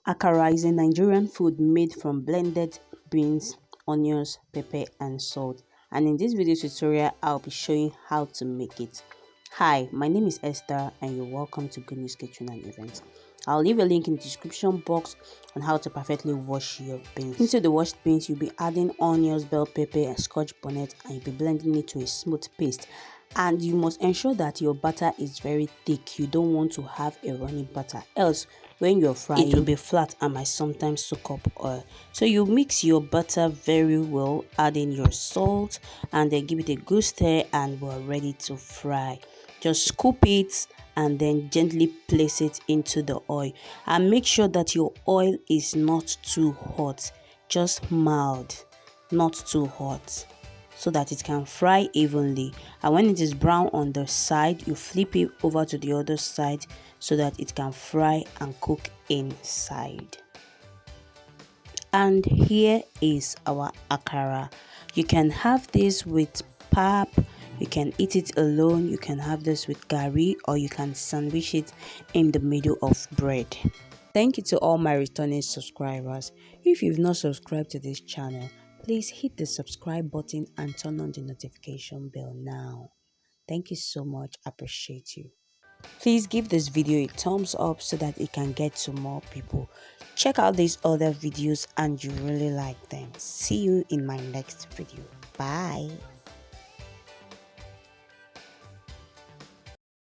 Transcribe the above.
Akara is a Nigerian food made from blended beans, onions, pepper and salt. And in this video tutorial, I'll be showing how to make it. Hi, my name is Esther and you're welcome to Good News Kitchen and Events. I'll leave a link in the description box on how to perfectly wash your beans. Into the washed beans, you'll be adding onions, bell pepper and scotch bonnet, and you'll be blending it to a smooth paste. And you must ensure that your batter is very thick. You don't want to have a runny batter, else when you're frying it will be flat and might sometimes soak up oil. So you mix your butter very well, add in your salt and then give it a good stir, and we're ready to fry. Just scoop it and then gently place it into the oil, and make sure that your oil is not too hot, just mild, not too hot, so that it can fry evenly. And when it is brown on the side, you flip it over to the other side so that it can fry and cook inside. And here is our akara. You can have this with pap, you can eat it alone, you can have this with gari, or you can sandwich it in the middle of bread. Thank you to all my returning subscribers. If you've not subscribed to this channel, please hit the subscribe button and turn on the notification bell now. Thank you so much. Appreciate you. Please give this video a thumbs up so that it can get to more people. Check out these other videos and you really like them. See you in my next video. Bye.